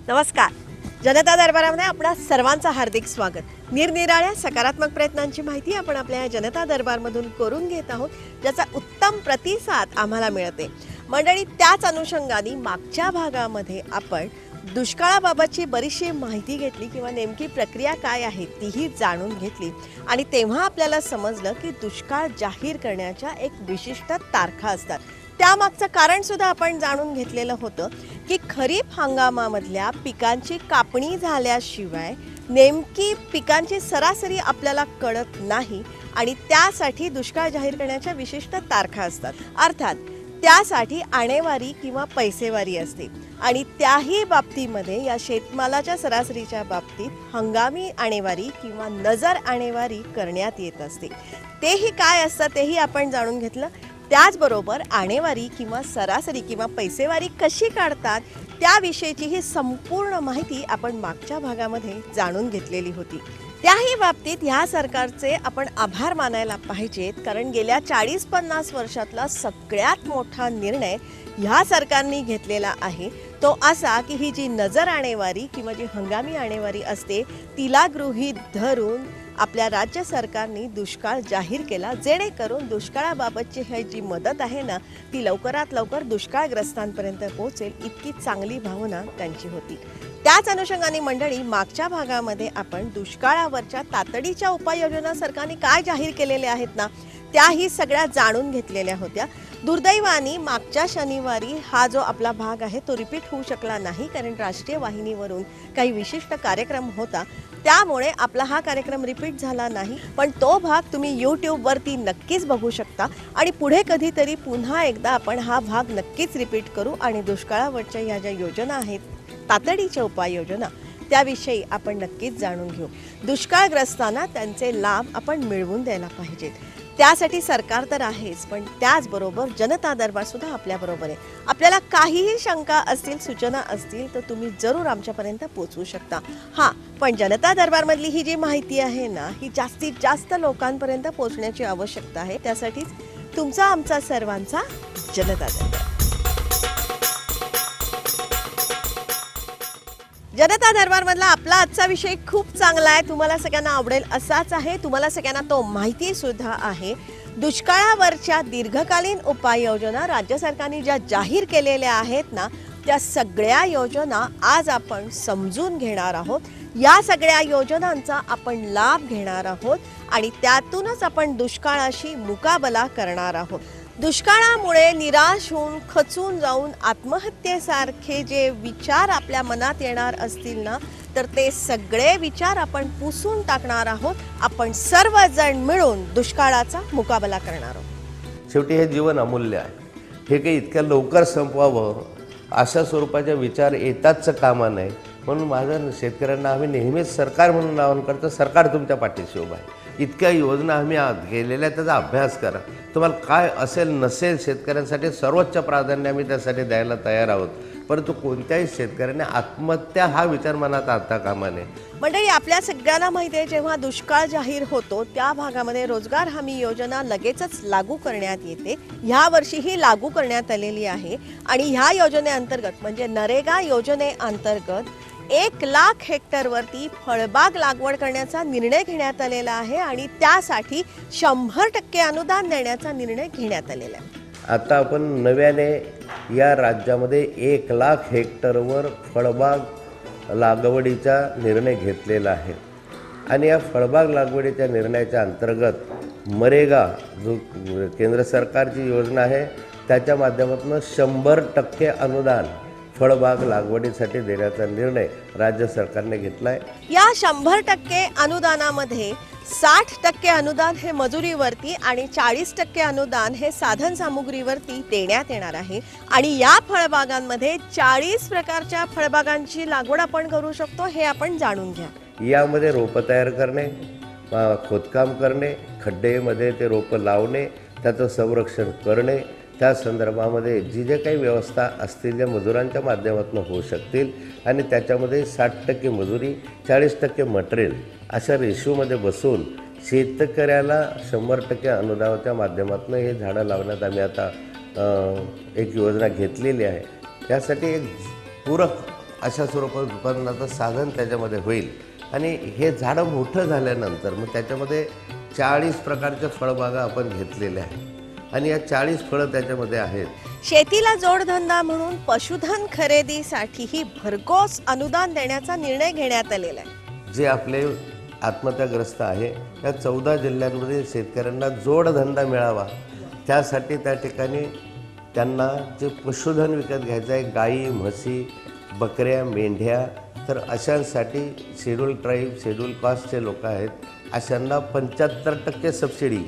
नमस्कार. जनता दरबारामध्ये आपणा सर्वांचं हार्दिक स्वागत. निरनिराळ्या सकारात्मक प्रयत्नांची माहिती आपण आपल्या या जनता दरबारमधून करून घेत आहोत, ज्याचा उत्तम प्रतिसाद आम्हाला मिळते. मंडळी, त्याच अनुषंगाने मागच्या भागामध्ये आपण दुष्काळाबाबतची बरीचशी माहिती घेतली किंवा नेमकी प्रक्रिया काय आहे तीही जाणून घेतली आणि तेव्हा आपल्याला समजलं की दुष्काळ जाहीर करण्याच्या एक विशिष्ट तारखा असतात. त्यामागचं कारण सुद्धा आपण जाणून घेतलेलं होतं की खरीप हंगामामधल्या पिकांची कापणी झाल्याशिवाय नेमकी पिकांची सरासरी आपल्याला कळत नाही आणि त्यासाठी दुष्काळ जाहीर करण्याच्या विशिष्ट तारखा असतात. अर्थात त्यासाठी आणेवारी किंवा पैसेवारी असते आणि त्याही बाबतीमध्ये या शेतमालाच्या सरासरीच्या बाबतीत हंगामी आणेवारी किंवा नजर आणेवारी करण्यात येत असते. तेही काय असतं तेही आपण जाणून घेतलं. त्याचबरोबर आणेवारी किंवा सरासरी किंवा पैसेवारी कशी काढतात त्याविषयीची ही संपूर्ण माहिती आपण मागच्या भागामध्ये जाणून घेतलेली होती. त्याही बाबतीत ह्या सरकारचे आपण आभार मानायला पाहिजेत, कारण गेल्या 40-50 वर्षातला सगळ्यात मोठा निर्णय ह्या सरकारने घेतलेला आहे तो असा की ही जी नजर आणेवारी किंवा जी हंगामी आणेवारी असते तिला गृहीत धरून आपल्या राज्य सरकारने दुष्काळ जाहीर केला, जेणेकरून दुष्काळाबाबतची ही जी मदत आहे ना ती लवकरात लवकर दुष्काळग्रस्तांपर्यंत पोहोचेल इतकी चांगली भावना त्यांची होती. त्याच अनुषंगाने मंडळी, मागच्या भागामध्ये आपण दुष्काळावरच्या तातडीच्या उपाययोजना सरकारने काय जाहीर केलेल्या आहेत ना त्याही सगळ्या जाणून घेतलेल्या होत्या. दुर्दैवाने मागच्या शनिवारी हा जो आपला भाग आहे तो रिपीट होऊ शकला नाही, कारण राष्ट्रीय वाहिनीवरून काही विशिष्ट कार्यक्रम होता, त्यामुळे आपला हा कार्यक्रम रिपीट झाला नाही. पण तो भाग तुम्ही यूट्यूबवरती नक्कीच बघू शकता आणि पुढे कधीतरी पुन्हा एकदा आपण हा भाग नक्कीच रिपीट करू आणि दुष्काळावरच्या ह्या ज्या योजना आहेत तातडीच्या उपाययोजना त्याविषयी आपण नक्कीच जाणून घेऊ. दुष्काळग्रस्तांना त्यांचे लाभ आपण मिळवून द्यायला पाहिजेत. त्यासाठी सरकार तर आहेच, पण त्याचबरोबर जनता दरबार सुद्धा आपल्याबरोबर आहे. आपल्याला काहीही शंका असतील, सूचना असतील तर तुम्ही जरूर आमच्यापर्यंत पोहोचवू शकता. हां, पण जनता दरबारमधली ही जी माहिती आहे ना ही जास्तीत जास्त लोकांपर्यंत पोहोचण्याची आवश्यकता आहे. त्यासाठीच तुमचा आमचा सर्वांचा जनता दरबार. जनता दरबारमधला आपला आजचा विषय खूप चांगला आहे, तुम्हाला सगळ्यांना आवडेल असाच आहे. तुम्हाला सगळ्यांना तो माहिती सुद्धा आहे. दुष्काळावरच्या दीर्घकालीन उपाययोजना राज्य सरकारने ज्या जाहीर केलेल्या आहेत ना त्या सगळ्या योजना आज आपण समजून घेणार आहोत. या सगळ्या योजनांचा आपण लाभ घेणार आहोत आणि त्यातूनच आपण दुष्काळाशी मुकाबला करणार आहोत. दुष्काळामुळे निराश होऊन खचून जाऊन आत्महत्येसारखे जे विचार आपल्या मनात येणार असतील ना तर ते सगळे विचार आपण पुसून टाकणार आहोत. आपण सर्वजण मिळून दुष्काळाचा मुकाबला करणार आहोत. शेवटी हे जीवन अमूल्य आहे. हे काही इतक्या लवकर संपवावं अशा स्वरूपाचे विचार येताच कामा नये. म्हणून माझं शेतकऱ्यांना आम्ही नेहमीच सरकार म्हणून आवाहन करतो, सरकार तुमच्या पाठीशी उभं आहे. इतक्या योजना आम्ही केलेल्या त्याचा अभ्यास करा. तुम्हाला काय असेल नसेल शेतकऱ्यांसाठी सर्वोच्च प्राधान्य आम्ही त्यासाठी द्यायला तयार आहोत, परंतु कोणत्याही शेतकऱ्याने आत्महत्या हा विचार मनात आणता कामा नये. मंडळी, आपल्या सगळ्यांना माहिती आहे जेव्हा दुष्काळ जाहीर होतो त्या भागामध्ये रोजगार हमी योजना लगेचच लागू करण्यात येते. ह्या वर्षी ही लागू करण्यात आलेली आहे आणि ह्या योजनेअंतर्गत म्हणजे नरेगा योजनेअंतर्गत 1,00,000 हेक्टरवरती फळबाग लागवड करण्याचा निर्णय घेण्यात आलेला आहे आणि त्यासाठी 100% अनुदान देण्याचा निर्णय घेण्यात आलेला आहे. आता आपण नव्याने या राज्यामध्ये 1,00,000 हेक्टरवर फळबाग लागवडीचा निर्णय घेतलेला आहे आणि या फळबाग लागवडीच्या निर्णयाच्या अंतर्गत मरेगा जो केंद्र सरकारची योजना आहे त्याच्या माध्यमातून 100% अनुदान फळबाग लागवडीसाठी देण्याचा निर्णय राज्य सरकारने घेतला आहे. या 100% अनुदानामध्ये 60% अनुदान हे मजुरीवरती आणि 40% अनुदान हे साधन सामुग्रीवरती देण्यात येणार आहे आणि या फळबागांमध्ये 40 प्रकारच्या फळबागांची लागवड आपण करू शकतो हे आपण जाणून घ्या. यामध्ये रोपं तयार करणे, खोदकाम करणे, खड्डेमध्ये ते रोपं लावणे, त्याचं संरक्षण करणे, त्या संदर्भामध्ये जी जे काही व्यवस्था असतील ज्या मजुरांच्या माध्यमातून होऊ शकतील आणि त्याच्यामध्ये 60% मजुरी 40% मटेरियल अशा रेशोमध्ये बसून शेतकऱ्याला 100% अनुदानाच्या माध्यमातून हे झाडं लावण्यात आम्ही आता एक योजना घेतलेली आहे. त्यासाठी एक पूरक अशा स्वरूपात उत्पादनाचं साधन त्याच्यामध्ये होईल. आणि हे झाडं मोठं झाल्यानंतर मग त्याच्यामध्ये 40 प्रकारच्या फळबागा आपण घेतलेल्या आहेत आणि या 40 फळं त्याच्यामध्ये आहेत. शेतीला जोडधंदा म्हणून पशुधन खरेदीसाठीही भरघोस अनुदान देण्याचा निर्णय घेण्यात आलेला आहे. जे आपले आत्महत्याग्रस्त आहे या 14 जिल्ह्यांमध्ये शेतकऱ्यांना जोडधंदा मिळावा त्यासाठी त्या ठिकाणी त्यांना जे पशुधन विकत घ्यायचं आहे, गाई, म्हशी, बकऱ्या, मेंढ्या, तर अशांसाठी शेड्यूल ट्राईब, शेड्यूल कास्टचे लोक आहेत, अशांना 75% सबसिडी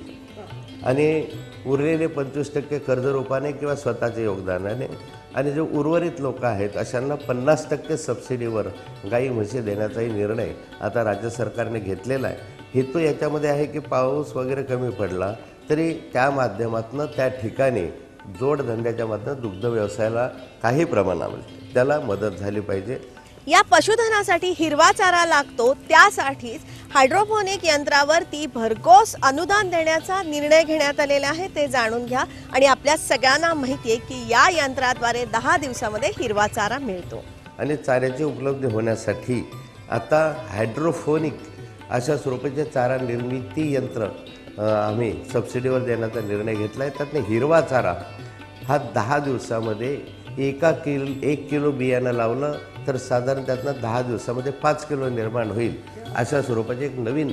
आणि उरलेले 25% कर्जरूपाने किंवा स्वतःच्या योगदानाने, आणि जे उर्वरित लोक आहेत अशांना 50% सबसिडीवर गाई म्हशी देण्याचाही निर्णय आता राज्य सरकारने घेतलेला आहे. हेतू याच्यामध्ये आहे की पाऊस वगैरे कमी पडला तरी त्या माध्यमातून त्या ठिकाणी जोडधंद्याच्या माध्यमातून दुग्ध व्यवसायाला काही प्रमाणामध्ये त्याला मदत झाली पाहिजे. या पशुधनासाठी हिरवा चारा लागतो, त्यासाठीच हायड्रोपोनिक यंत्रावरती भरघोस अनुदान देण्याचा निर्णय घेण्यात आलेला आहे. ते जाणून घ्या. आणि आपल्या सगळ्यांना माहिती आहे की या यंत्राद्वारे 10 दिवसामध्ये हिरवा चारा मिळतो. आणि चाऱ्याची उपलब्धी होण्यासाठी आता हायड्रोफोनिक अशा स्वरूपाचे चारा निर्मिती यंत्र आम्ही सबसिडीवर देण्याचा निर्णय घेतला आहे. त्यातनं हिरवा चारा हा 10 दिवसामध्ये 1 किलो बियाणं लावलं तर साधारण त्यातनं 10 दिवसामध्ये 5 किलो निर्माण होईल. अशा स्वरूपाचे एक नवीन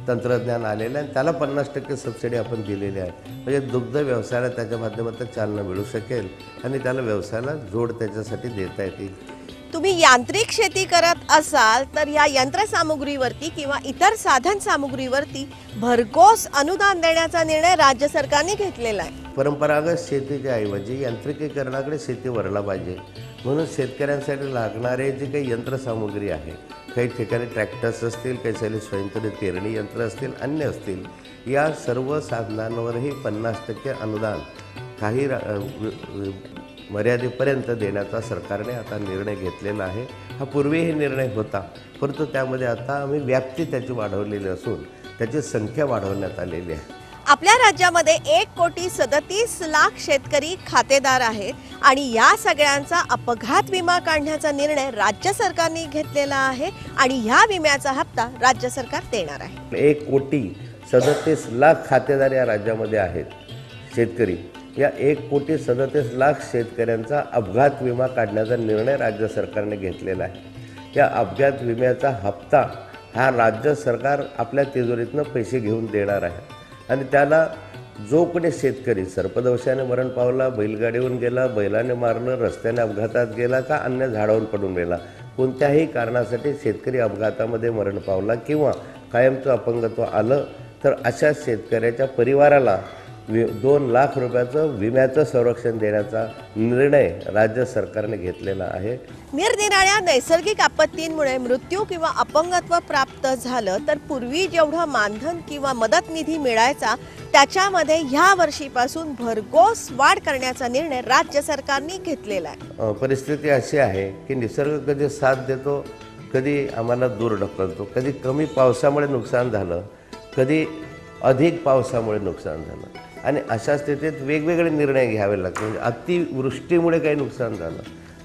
तंत्रज्ञान आलेलं आहे आणि त्याला 50% सबसिडी आपण दिलेली आहे. म्हणजे दुग्ध व्यवसायाला त्याच्या माध्यमातून चालना मिळू शकेल आणि त्याला व्यवसायाला जोड त्याच्यासाठी देता येतील. तुम्ही यांत्रिक शेती करत असाल तर या यंत्रसामुग्रीवरती किंवा इतर साधन सामुग्रीवरती भरघोस अनुदान देण्याचा निर्णय राज्य सरकारने घेतलेला आहे. परंपरागत शेतीच्या ऐवजी यांत्रिकीकरणाकडे शेती वळला पाहिजे. म्हणून शेतकऱ्यांसाठी लागणारे जे काही यंत्रसामुग्री आहे, काही ठिकाणी ट्रॅक्टर्स असतील, काही ठिकाणी स्वयंचलित पेरणी यंत्र असतील, अन्य असतील, या सर्व साधनांवरही 50% अनुदान काही मर्यादेपर्यंत देण्याचा सरकारने आता निर्णय घेतलेला आहे. हा पूर्वीही निर्णय होता, परंतु त्यामध्ये आता आम्ही व्याप्ती त्याची वाढवलेली असून त्याची संख्या वाढवण्यात आलेली आहे. आपल्या राज्यामध्ये 1,37,00,000 शेतकरी खातेदार आहेत आणि या सगळ्यांचा अपघात विमा काढण्याचा निर्णय राज्य सरकारने घेतलेला आहे आणि ह्या विम्याचा हप्ता राज्य सरकार देणार आहे. 1,37,00,000 खातेदार या राज्यामध्ये आहेत शेतकरी. या 1,37,00,000 शेतकऱ्यांचा अपघात विमा काढण्याचा निर्णय राज्य सरकारने घेतलेला आहे. या अपघात विम्याचा हप्ता हा राज्य सरकार आपल्या तिजोरीतनं पैसे घेऊन देणार आहे आणि त्याला जो कोणी शेतकरी सर्पदंशाने मरण पावला, बैलगाडीहून गेला, बैलाने मारलं, रस्त्याने अपघातात गेला का अन्य झाडावरून पडून गेला, कोणत्याही कारणासाठी शेतकरी अपघातामध्ये मरण पावला किंवा कायमचं अपंगत्व आलं तर अशा शेतकऱ्याच्या परिवाराला 2 लाख रुपयाचं विम्याचं संरक्षण देण्याचा निर्णय राज्य सरकारने घेतलेला आहे. निरनिराळ्या नैसर्गिक आपत्तींमुळे मृत्यू किंवा अपंगत्व प्राप्त झालं तर पूर्वी जेवढं मानधन किंवा मदत निधी मिळायचा त्याच्यामध्ये ह्या वर्षीपासून भरघोस वाढ करण्याचा निर्णय राज्य सरकारने घेतलेला आहे. परिस्थिती अशी आहे की निसर्ग कधी साथ देतो, कधी आम्हाला दूर ढकलतो. कधी कमी पावसामुळे नुकसान झालं, कधी अधिक पावसामुळे नुकसान झालं आणि अशा स्थितीत वेगवेगळे निर्णय घ्यावे लागतात. म्हणजे अतिवृष्टीमुळे काही नुकसान झालं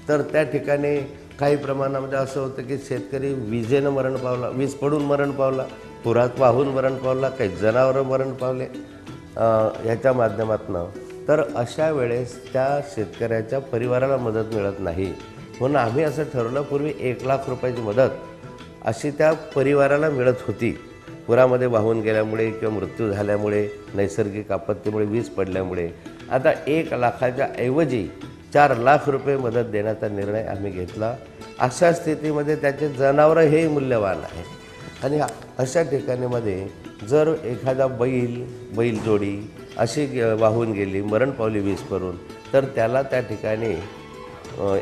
तर त्या ठिकाणी काही प्रमाणामध्ये असं होतं की शेतकरी विजेनं मरण पावला, वीज पडून मरण पावला, पुरात वाहून मरण पावला, काही जनावरं मरण पावले ह्याच्या माध्यमातून. तर अशा वेळेस त्या शेतकऱ्याच्या परिवाराला मदत मिळत नाही. म्हणून आम्ही असं ठरवलं, पूर्वी 1 लाख रुपयाची मदत अशी त्या परिवाराला मिळत होती. पुरामध्ये वाहून गेल्यामुळे किंवा मृत्यू झाल्यामुळे, नैसर्गिक आपत्तीमुळे, वीज पडल्यामुळे आता 1 लाखाच्या ऐवजी 4 लाख रुपये मदत देण्याचा निर्णय आम्ही घेतला. अशा स्थितीमध्ये त्याचे जनावरं हेही मूल्यवान आहे आणि अशा ठिकाणीमध्ये जर एखादा बैलजोडी अशी वाहून गेली, मरण पावली वीज पडून, तर त्याला त्या ठिकाणी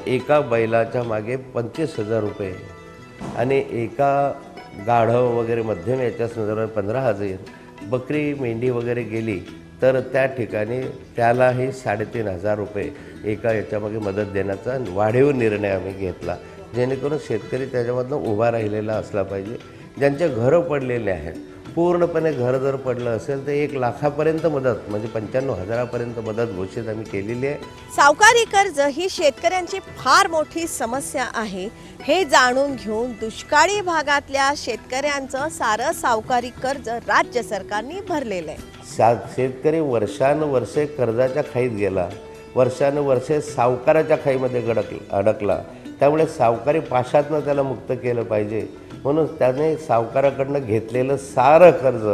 एका बैलाच्या मागे 25,000 रुपये आणि एका गाढव वगैरे मध्यम याच्या संदर्भात 15,000, बकरी मेंढी वगैरे गेली तर त्या ठिकाणी त्यालाही 3,500 रुपये एका याच्यामागे मदत देण्याचा वाढीव निर्णय आम्ही घेतला, जेणेकरून शेतकरी त्याच्यामधनं उभा राहिलेला असला पाहिजे. ज्यांचे घरं पडलेले आहेत, पूर्णपणे घर जर पडलं असेल तर 1 लाखापर्यंत मदत म्हणजे 95,000पर्यंत मदत घोषित आम्ही केलेली आहे. सावकारी कर्ज ही शेतकऱ्यांची फार मोठी समस्या आहे. हे जाणून घेऊन दुष्काळी भागातल्या शेतकऱ्यांचं सारं सावकारी कर्ज राज्य सरकारने भरलेलं आहे. शेतकरी वर्षानुवर्षे कर्जाच्या खाईत गेला, वर्षानुवर्षे सावकाराच्या खाईमध्ये अडकला. त्यामुळे सावकारी पाशातनं त्याला मुक्त केलं पाहिजे म्हणून त्याने सावकाराकडनं घेतलेलं सारं कर्ज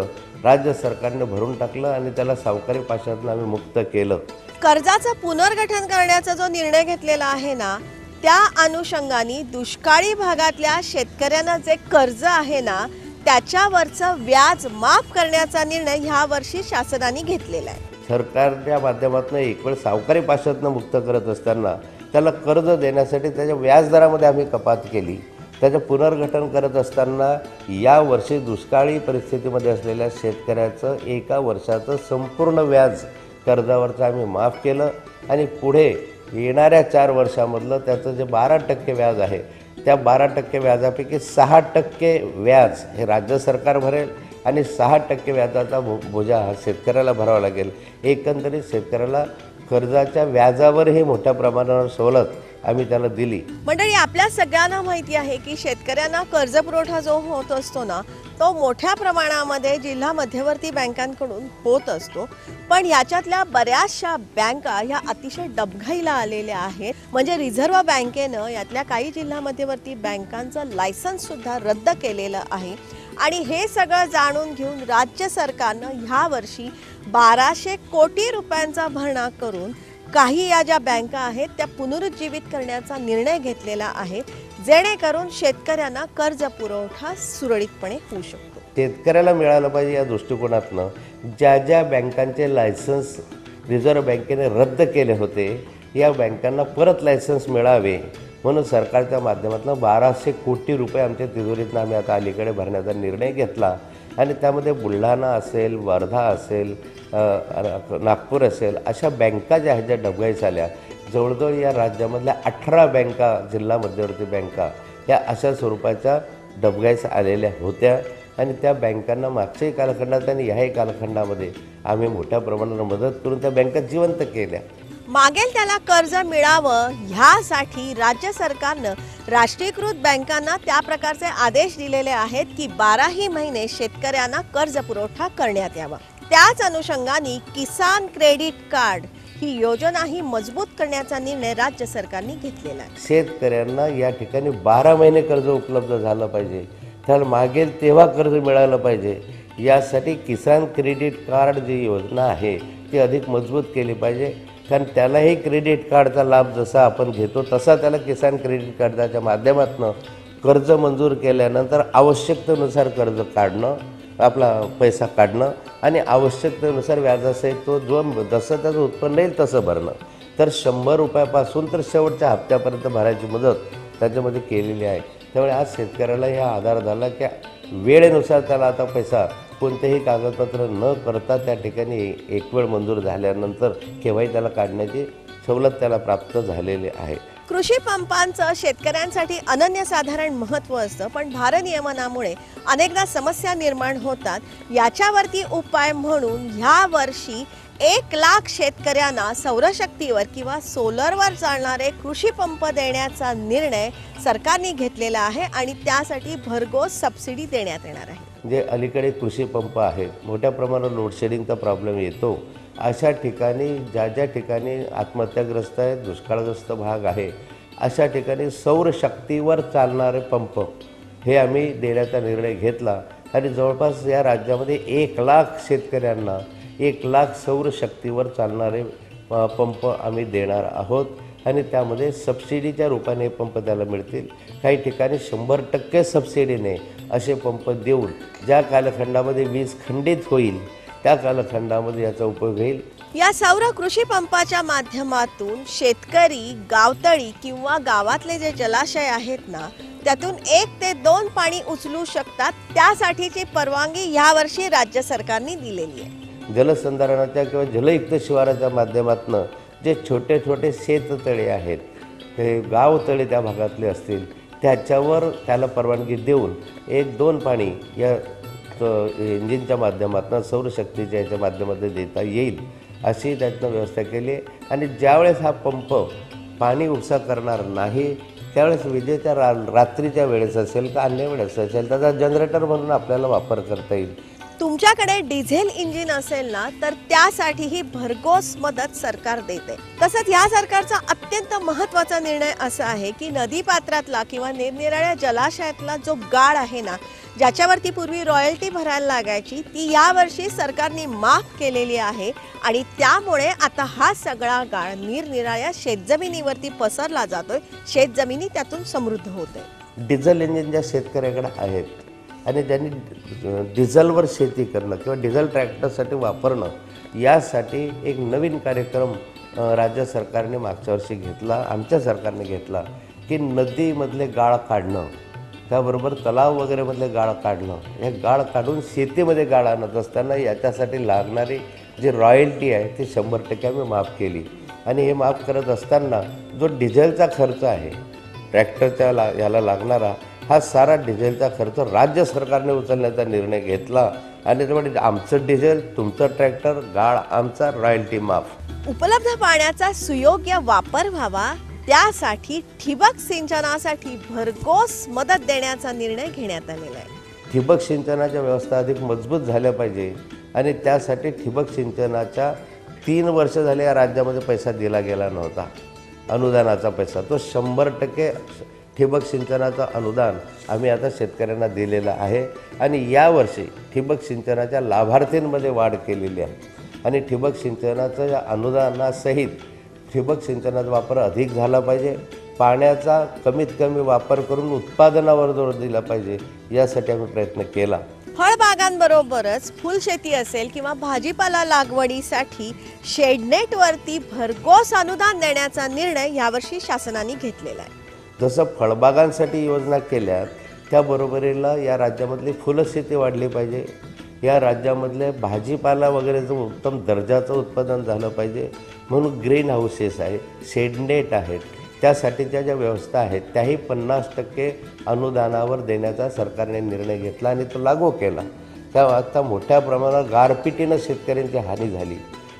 राज्य सरकारने भरून टाकलं आणि त्याला सावकारी पाशातनं आम्ही मुक्त केलं. कर्जाचं पुनर्गठन करण्याचा जो निर्णय घेतलेला आहे ना, त्या अनुषंगाने दुष्काळी भागातल्या शेतकऱ्यांना जे कर्ज आहे ना त्याच्यावरचं व्याज माफ करण्याचा निर्णय ह्या वर्षी शासनाने घेतलेला आहे. सरकारच्या माध्यमातून एक वेळ सावकारी पाशातनं मुक्त करत असताना त्याला कर्ज देण्यासाठी त्याच्या व्याजदरामध्ये आम्ही कपात केली. त्याचं पुनर्गठन करत असताना यावर्षी दुष्काळी परिस्थितीमध्ये असलेल्या शेतकऱ्याचं 1 वर्षाचं संपूर्ण व्याज कर्जावरचं आम्ही माफ केलं आणि पुढे येणाऱ्या 4 वर्षामधलं त्याचं जे 12% व्याज आहे त्या 12% व्याजापैकी 6% व्याज हे राज्य सरकार भरेल आणि 6% व्याजाचा बोजा हा शेतकऱ्याला भरावा लागेल. एकंदरीत शेतकऱ्याला कर्जाच्या व्याजावरही मोठ्या प्रमाणावर सवलत आम्ही त्याला दिली. मंडळी, आपल्या सगळ्यांना माहिती आहे की शेतकऱ्यांना कर्ज पुरवठा जो होत असतो ना तो मोठ्या प्रमाणामध्ये जिल्हा मध्यवर्ती बँकांकडून होत असतो. पण याच्यातल्या बऱ्याचशा बँका ह्या अतिशय डबघाईला आलेल्या आहेत. म्हणजे रिझर्व्ह बँकेनं यातल्या काही जिल्हा मध्यवर्ती बँकांचं लायसन्स सुद्धा रद्द केलेलं आहे. आणि हे सगळं जाणून घेऊन राज्य सरकारनं ह्या वर्षी 1200 कोटी रुपयांचा भरणा करून काही या ज्या बँका आहेत त्या पुनरुज्जीवित करण्याचा निर्णय घेतलेला आहे, जेणेकरून शेतकऱ्यांना कर्ज पुरवठा सुरळीतपणे होऊ शकतो. शेतकऱ्याला मिळालं पाहिजे या दृष्टिकोनातनं ज्या ज्या बँकांचे लायसन्स रिझर्व्ह बँकेने रद्द केले होते या बँकांना परत लायसन्स मिळावे म्हणून सरकारच्या माध्यमातून 1200 कोटी रुपये आमच्या तिजोरीतनं आम्ही आता अलीकडे भरण्याचा निर्णय घेतला. आणि त्यामध्ये बुलढाणा असेल, वर्धा असेल, नागपूर असेल अशा बँका ज्या आहेत ज्या डबघाईस आल्या, जवळजवळ या राज्यामधल्या 18 बँका जिल्हा मध्यवर्ती बँका या अशा स्वरूपाच्या डबघाईस आलेल्या होत्या. आणि त्या बँकांना मागच्याही कालखंडात आणि ह्याही कालखंडामध्ये आम्ही मोठ्या प्रमाणावर मदत करून त्या बँका जिवंत केल्या. मागेल त्याला कर्ज मिळावं ह्यासाठी राज्य सरकारनं राष्ट्रीयकृत बँकांना त्या प्रकारचे आदेश दिलेले आहेत की 12ही महिने शेतकऱ्यांना कर्ज पुरवठा करण्यात यावा. त्याच अनुषंगाने किसान क्रेडिट कार्ड ही योजनाही मजबूत करण्याचा निर्णय राज्य सरकारने घेतलेला आहे. शेतकऱ्यांना या ठिकाणी 12 महिने कर्ज उपलब्ध झालं पाहिजे, त्याला मागेल तेव्हा कर्ज मिळालं पाहिजे. यासाठी किसान क्रेडिट कार्ड जी योजना आहे ती अधिक मजबूत केली पाहिजे. कारण त्यालाही क्रेडिट कार्डचा लाभ जसा आपण घेतो तसा त्याला किसान क्रेडिट कार्डाच्या माध्यमातून कर्ज मंजूर केल्यानंतर आवश्यकतेनुसार कर्ज काढणं, आपला पैसा काढणं आणि आवश्यकतेनुसार व्याजासहित तो जो जसं त्याचं उत्पन्न येईल तसं भरणं. तर 100 रुपयापासून तर शेवटच्या हप्त्यापर्यंत भरायची मदत त्याच्यामध्ये केलेली आहे. त्यामुळे आज शेतकऱ्याला हा आधार झाला की वेळेनुसार त्याला आता पैसा कोणतेही कागदपत्र न करता त्या ठिकाणी एक वेळ मंजूर झाल्यानंतर केव्हाही त्याला काढण्याची सवलत त्याला प्राप्त झालेली आहे. कृषी पंपांचं शेतकऱ्यांसाठी अनन्यसाधारण महत्त्व असतं, पण भारनियमनामुळे अनेकदा समस्या निर्माण होतात. याच्यावरती उपाय म्हणून ह्या वर्षी 1 लाख शेतकऱ्यांना सौरशक्तीवर किंवा सोलरवर चालणारे कृषी पंप देण्याचा निर्णय सरकारने घेतलेला आहे आणि त्यासाठी भरघोस सबसिडी देण्यात येणार आहे. जे अलीकडे कृषी पंप आहेत, मोठ्या प्रमाणावर लोडशेडिंगचा प्रॉब्लेम येतो अशा ठिकाणी ज्या ठिकाणी आत्महत्याग्रस्त आहेत, दुष्काळग्रस्त भाग आहे अशा ठिकाणी सौरशक्तीवर चालणारे पंप हे आम्ही देण्याचा निर्णय घेतला आणि जवळपास या राज्यामध्ये 1 लाख शेतकऱ्यांना 1 लाख सौरशक्तीवर चालणारे पंप आम्ही देणार आहोत. आणि त्यामध्ये सबसिडीच्या रूपाने पंप त्याला मिळतील. काही ठिकाणी 100% सबसिडीने असे पंप देऊन ज्या कालखंडामध्ये वीज खंडित होईल त्या कालखंडामध्ये याचा उपयोग होईल. या सौर कृषी पंपाच्या माध्यमातून शेतकरी गावतळी किंवा गावातले जे जलाशय आहेत ना त्यातून 1 ते 2 पाणी उचलू शकतात. त्यासाठीची परवानगी यावर्षी राज्य सरकारने दिलेली आहे. जलसंधारणाच्या किंवा जलयुक्त शिवाराच्या माध्यमातून जे छोटे छोटे शेततळे आहेत, ते गावतळे त्या भागातले असतील त्याच्यावर त्याला परवानगी देऊन 1-2 पाणी या इंजिनच्या माध्यमातून सौरशक्तीच्या याच्या माध्यमातून देता येईल अशी त्यातनं व्यवस्था केली आहे. आणि ज्यावेळेस हा पंप पाणी उपसा करणार नाही त्यावेळेस विजेच्या रात्रीच्या वेळेस असेल का अन्य वेळेस असेल त्याचा जनरेटर म्हणून आपल्याला वापर करता येईल. तुमच्याकडे डिझेल इंजिन असेल ना तर त्यासाठीही भरघोस मदत सरकार देते. तसंच या सरकारचा अत्यंत महत्त्वाचा निर्णय असा आहे की नदीपात्रातला किंवा निरनिराळ्या जलाशयातला जो गाळ आहे ना, ज्याच्यावरती पूर्वी रॉयल्टी भरायला लागायची, ती यावर्षी सरकारने माफ केलेली आहे. आणि त्यामुळे आता हा सगळा गाळ निरनिराळ्या शेतजमिनीवरती पसरला जातोय. शेतजमिनी त्यातून समृद्ध होते. डिझेल इंजिन ज्या शेतकऱ्याकडे आहेत आणि त्यांनी डिझेलवर शेती करणं किंवा डिझेल ट्रॅक्टरसाठी वापरणं यासाठी एक नवीन कार्यक्रम राज्य सरकारने मागच्या वर्षी घेतला, आमच्या सरकारने घेतला की नदीमधले गाळ काढणं, त्याबरोबर तलाव वगैरेमधले गाळ काढणं, हे गाळ काढून शेतीमध्ये गाळ आणत असताना याच्यासाठी लागणारी जी रॉयल्टी आहे ती 100% आम्ही माफ केली. आणि हे माफ करत असताना जो डिझेलचा खर्च आहे ट्रॅक्टरच्या याला लागणारा, हा सारा डिझेलचा खर्च राज्य सरकारने उचलण्याचा निर्णय घेतला. आणि त्यामुळे आमचं डिझेल, तुमचं ट्रॅक्टर, गाळ आमचा, रॉयल्टी माफ. उपलब्ध पाण्याचा सुयोग्य वापर व्हावा त्यासाठी ठिबक सिंचनासाठी भरघोस मदत देण्याचा निर्णय घेण्यात आलेला आहे. ठिबक सिंचनाच्या व्यवस्था अधिक मजबूत झाल्या पाहिजे आणि त्यासाठी ठिबक सिंचनाच्या 3 वर्ष झाले या राज्यामध्ये पैसा दिला गेला नव्हता. अनुदानाचा पैसा तो 100% ठिबक सिंचनाचं अनुदान आम्ही आता शेतकऱ्यांना दिलेलं आहे. आणि यावर्षी ठिबक सिंचनाच्या लाभार्थींमध्ये वाढ केलेली आहे. आणि ठिबक सिंचनाचं या अनुदानासहित ठिबक सिंचनाचा वापर अधिक झाला पाहिजे. पाण्याचा कमीत कमी वापर करून उत्पादनावर जोर दिला पाहिजे, यासाठी आम्ही प्रयत्न केला. फळबागांबरोबरच फुलशेती असेल किंवा भाजीपाला लागवडीसाठी शेडनेटवरती भरघोस अनुदान देण्याचा निर्णय यावर्षी शासनाने घेतलेला आहे. जसं फळबागांसाठी योजना केल्या त्याबरोबरीला या राज्यामधली फुलशेती वाढली पाहिजे. या राज्यामधले भाजीपाला वगैरेचं उत्तम दर्जाचं उत्पादन झालं पाहिजे म्हणून ग्रीन हाऊसेस आहेत, शेडनेट आहेत, त्यासाठीच्या ज्या व्यवस्था आहेत त्याही 50% अनुदानावर देण्याचा सरकारने निर्णय घेतला आणि तो लागू केला. तेव्हा आता मोठ्या प्रमाणात गारपिटीनं शेतकऱ्यांची हानी झाली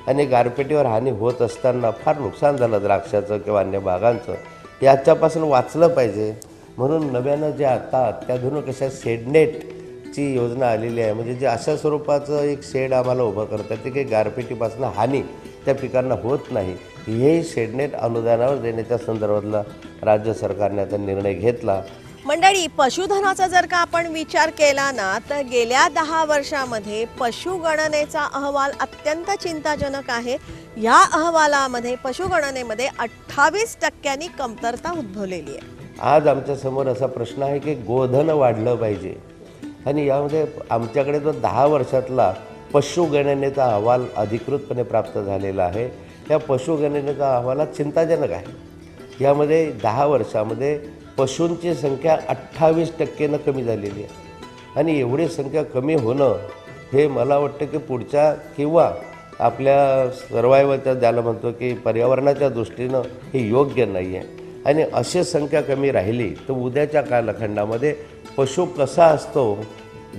आणि गारपिटीवर हानी होत असताना फार नुकसान झालं द्राक्षाचं किंवा अन्य बागांचं. याच्यापासून वाचलं पाहिजे म्हणून नव्यानं जे आता अत्याधुनिक अशा शेडनेटची योजना आलेली आहे. म्हणजे जे अशा स्वरूपाचं एक शेड आम्हाला उभं करतात ते की गारपिटीपासून हानी त्या पिकांना होत नाही, हेही शेडनेट अनुदानावर देण्याच्या संदर्भातला राज्य सरकारने आता निर्णय घेतला. मंडळी, पशुधनाचा जर का आपण विचार केला ना तर गेल्या 10 वर्षामध्ये पशुगणनेचा अहवाल अत्यंत चिंताजनक आहे. या अहवालामध्ये पशुगणनेमध्ये 28% कमतरता उद्भवलेली आहे. आज आमच्यासमोर असा प्रश्न आहे की गोधन वाढलं पाहिजे आणि यामध्ये आमच्याकडे जो 10 वर्षातला पशुगणनेचा अहवाल अधिकृतपणे प्राप्त झालेला आहे. त्या पशुगणनेचा अहवालात चिंताजनक आहे. यामध्ये 10 वर्षामध्ये पशूंची संख्या 28% कमी झालेली आहे. आणि एवढी संख्या कमी होणं हे मला वाटतं की पुढच्या किंवा आपल्या सर्वायवलच्या ज्याला म्हणतो की पर्यावरणाच्या दृष्टीनं हे योग्य नाही आहे. आणि अशी संख्या कमी राहिली तर उद्याच्या कालखंडामध्ये पशु कसा असतो,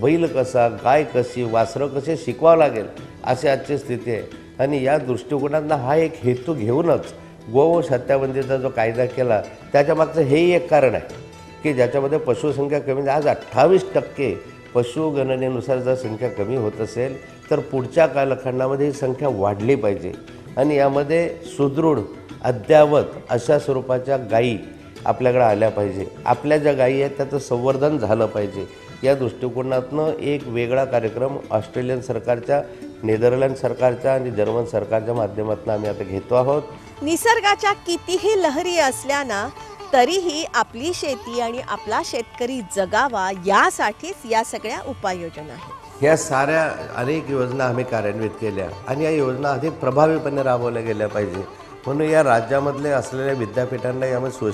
बैल कसा, गाय कशी, वासरं कसे शिकवावं लागेल अशी आजची स्थिती आहे. आणि या दृष्टिकोनातनं हा एक हेतू घेऊनच गोवंश हत्याबंदीचा जो कायदा केला त्याच्यामागचं हेही एक कारण आहे की ज्याच्यामध्ये पशुसंख्या कमी. आज 28% पशुगणनेनुसार जर संख्या कमी होत असेल तर पुढच्या कालखंडामध्ये ही संख्या वाढली पाहिजे. आणि यामध्ये सुदृढ अद्ययावत अशा स्वरूपाच्या गायी आपल्याकडे आल्या पाहिजे. आपल्या ज्या गायी आहेत त्याचं संवर्धन झालं पाहिजे. या दृष्टिकोनातनं एक वेगळा कार्यक्रम ऑस्ट्रेलियन सरकारच्या, नेदरलँड सरकारच्या आणि जर्मन सरकारच्या माध्यमातून आम्ही आता घेतो आहोत. निसर्गाच्या कितीही लहरी असल्या ना तरीही आपली शेती आणि आपला शेतकरी जगावा यासाठीच या सगळ्या उपाययोजना आहेत. ह्या साऱ्या अनेक योजना आम्ही कार्यान्वित केल्या आणि या योजना अधिक प्रभावीपणे राबवल्या गेल्या पाहिजे म्हणून या राज्यामधले असलेल्या विद्यापीठांना यामध्ये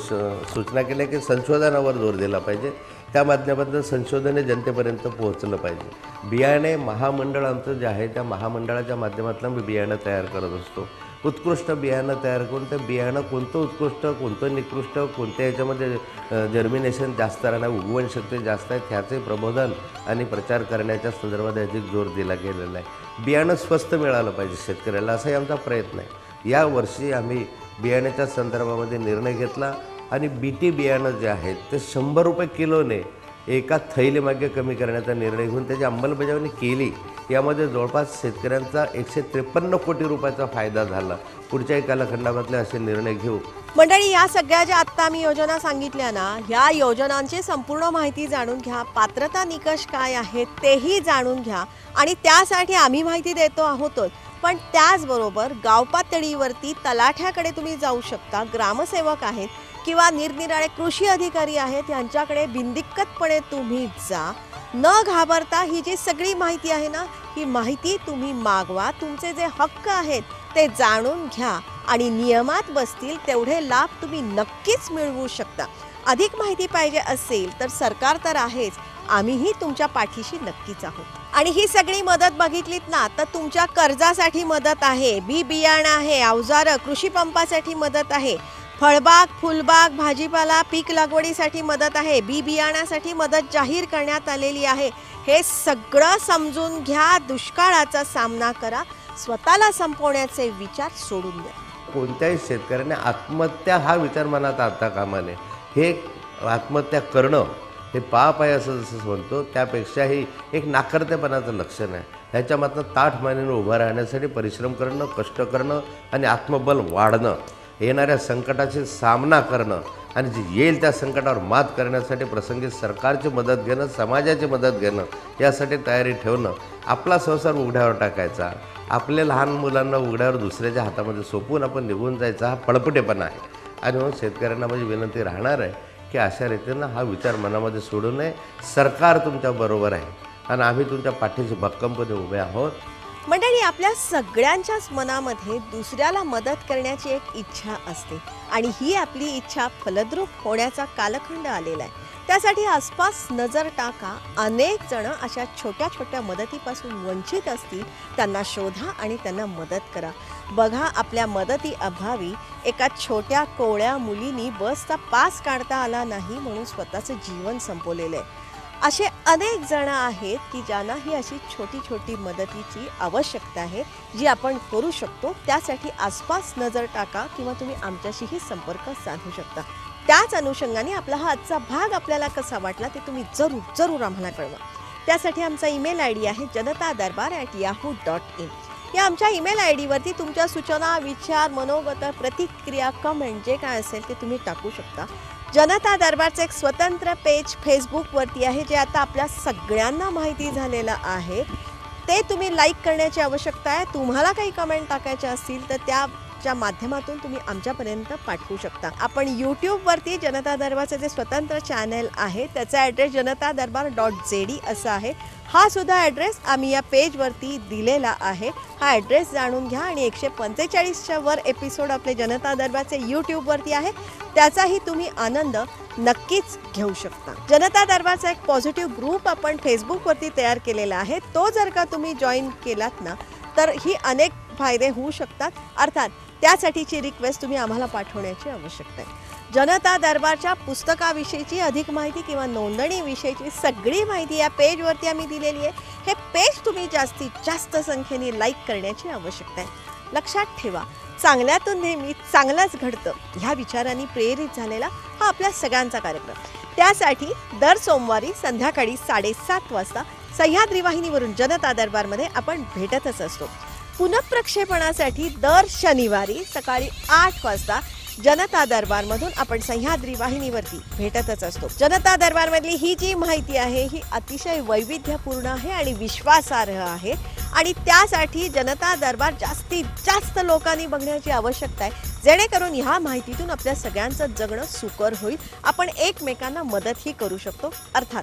सूचना केल्या की संशोधनावर जोर दिला पाहिजे. त्या माध्यमातून संशोधन जनतेपर्यंत पोहोचलं पाहिजे. बियाणे महामंडळ आमचं जे आहे त्या महामंडळाच्या माध्यमातून आम्ही बियाणं तयार करत असतो. उत्कृष्ट बियाणं तयार करून ते बियाणं कोणतं उत्कृष्ट, कोणतं निकृष्ट, कोणत्या ह्याच्यामध्ये जर्मिनेशन जास्त राहणार, उगवण शक्ती जास्त आहे, ह्याचे प्रबोधन आणि प्रचार करण्याच्या संदर्भात अधिक जोर दिला गेलेला आहे. बियाणं स्वस्त मिळालं पाहिजे शेतकऱ्याला, असाही आमचा प्रयत्न आहे. यावर्षी आम्ही बियाण्याच्या संदर्भामध्ये निर्णय घेतला आणि BT बियाणं जे आहेत ते 100 रुपये किलोने एका थैलीमागे कमी करण्याचा निर्णय घेऊन त्याची अंमलबजावणी केली. यामध्ये जवळपास शेतकऱ्यांचा 153 कोटी रुपयाचा फायदा झाला. पुढच्याही कालखंडामधले असे निर्णय घेऊ. मंडळी, या सगळ्या ज्या आत्ता आम्ही योजना सांगितल्या ना, ह्या योजनांची संपूर्ण माहिती जाणून घ्या, पात्रता निकष काय आहेत तेही जाणून घ्या आणि त्यासाठी आम्ही माहिती देतो आहोतच. पण त्याचबरोबर गाव पातळीवरती तलाठ्याकडे तुम्ही जाऊ शकता, ग्रामसेवक आहेत किंवा निरनिराळे कृषी अधिकारी आहेत, यांच्याकडे बिनदिक्कतपणे तुम्ही जा. न घाबरता ही जी सगळी माहिती आहे ना, ही माहिती तुम्ही मागवा. तुमचे जे हक्क आहेत ते जाणून घ्या आणि नियमात बसतील तेवढे लाभ तुम्ही नक्कीच मिळवू शकता. अधिक माहिती पाहिजे असेल तर सरकार तर आहेच, आम्हीही तुमच्या पाठीशी नक्कीच आहोत. आणि ही सगळी मदत बघितलीत ना, तर तुमच्या कर्जासाठी मदत आहे, बी बियाणं आहे, अवजारं, कृषी पंपासाठी मदत आहे, फळबाग, फुलबाग, भाजीपाला, पीक लागवडीसाठी मदत आहे, बी बियाण्यासाठी मदत जाहीर करण्यात आलेली आहे. हे सगळं समजून घ्या, दुष्काळाचा सामना करा, स्वतःला संपवण्याचे विचार सोडून द्या. कोणत्याही शेतकऱ्याने आत्महत्या हा विचार मनात आणता कामा नये. हे आत्महत्या करणं हे पाप आहे असं जसं म्हणतो, त्यापेक्षाही एक नाकर्तेपणाचं लक्षण आहे. ह्याच्यामधनं ताठ मानेने उभं राहण्यासाठी परिश्रम करणं, कष्ट करणं आणि आत्मबल वाढणं, येणाऱ्या संकटाशी सामना करणं आणि जे येईल त्या संकटावर मात करण्यासाठी प्रसंगी सरकारची मदत घेणं, समाजाची मदत घेणं, यासाठी तयारी ठेवणं, आपला संसार उघड्यावर टाकायचा, आपल्या लहान मुलांना उघड्यावर दुसऱ्याच्या हातामध्ये सोपवून आपण निघून जायचा, हा पळपुटेपणा आहे. आणि म्हणून शेतकऱ्यांना माझी विनंती राहणार आहे की अशा रीतीनं हा विचार मनामध्ये सोडू नये. सरकार तुमच्याबरोबर आहे आणि आम्ही तुमच्या पाठीशी भक्कमपणे उभे आहोत. मंडळी, आपल्या सगळ्यांच्याच मनामध्ये दुसऱ्याला मदत करण्याची एक इच्छा असते आणि ही आपली इच्छा फलद्रूप होण्याचा कालखंड आलेला आहे. त्यासाठी आसपास नजर टाका. अनेक जण अशा छोट्या छोट्या मदतीपासून वंचित असतील, त्यांना शोधा आणि त्यांना मदत करा. बघा, आपल्या मदती अभावी एका छोट्या कोवळ्या मुलीनी बसचा पास काढता आला नाही म्हणून स्वतःचं जीवन संपवलेलं आहे. असे अनेक जण आहेत की ज्यांना ही अशी छोटी छोटी मदतीची आवश्यकता आहे, जी आपण करू शकतो. त्यासाठी आसपास नजर टाका किंवा तुम्ही आमच्याशीही संपर्क साधू शकता. त्याच अनुषंगाने आपला हा आजचा भाग आपल्याला कसा वाटला ते तुम्ही जरूर जरूर आम्हाला कळवा. त्यासाठी आमचा ईमेल ID आहे janatadarbar@yahoo.in. या आमच्या ईमेल ID वरती तुमच्या सूचना, विचार, मनोगत, प्रतिक्रिया, कमेंट जे काय असेल ते तुम्ही टाकू शकता. जनता दरबारचं एक स्वतंत्र पेज फेसबुकवरती आहे, जे आता आपल्या सगळ्यांना माहिती झालेलं आहे. ते तुम्ही लाईक करण्याची आवश्यकता आहे. तुम्हाला काही कमेंट टाकायच्या असतील तर त्याच्या माध्यमातून तुम्ही आमच्यापर्यंत पाठवू शकता. आपण यूट्यूबवरती जनता दरबारचं जे स्वतंत्र चॅनल आहे त्याचा ॲड्रेस janatadarbar.zd असा आहे. हा सुद्धा ॲड्रेस आम्ही या पेजवरती दिलेला आहे. हा ॲड्रेस जाणून घ्या आणि 145च्या वर एपिसोड आपले जनता दरबारचे यूट्यूबवरती आहे, त्याचाही तुम्ही आनंद नक्कीच घेऊ शकता. जनता दरबारचा एक पॉझिटिव्ह ग्रुप आपण फेसबुकवरती तयार केलेला आहे. तो जर का तुम्ही जॉईन केलात ना, तर ही अनेक फायदे होऊ शकतात. अर्थात त्यासाठीची रिक्वेस्ट तुम्ही आम्हाला पाठवण्याची आवश्यकता आहे. जनता दरबारच्या पुस्तकाविषयीची अधिक माहिती किंवा नोंदणीविषयीची सगळी माहिती या पेजवरती आम्ही दिलेली आहे. हे पेज तुम्ही जास्तीत जास्त संख्येने लाईक करण्याची आवश्यकता आहे. लक्षात ठेवा, चांगल्यातून नेहमी चांगलंच घडतं ह्या विचारांनी प्रेरित झालेला हा आपल्या सगळ्यांचा कार्यक्रम. त्यासाठी दर सोमवारी संध्याकाळी 7:30 वाजता सह्याद्री वाहिनीवरून जनता दरबारमध्ये आपण भेटतच असतो. पुनःप्रक्षेपणासाठी दर शनिवारी सकाळी 8 वाजता जनता दरबारमधून आपण सह्याद्री वाहिनीवरती भेटतच असतो. जनता दरबारमधली ही जी माहिती आहे ही अतिशय वैविध्यपूर्ण आहे आणि विश्वासार्ह आहे आणि त्यासाठी जनता दरबार जास्तीत जास्त लोकांनी बघण्याची आवश्यकता आहे, जेणेकरून ह्या माहितीतून आपल्या सगळ्यांचं जगणं सुकर होईल. आपण एकमेकांना मदतही करू शकतो. अर्थात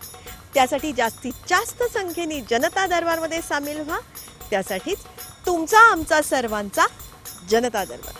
त्यासाठी जास्तीत जास्त संख्येने जनता दरबारमध्ये सामील व्हा. त्यासाठीच तुमचा, आमचा, सर्वांचा जनता दरबार.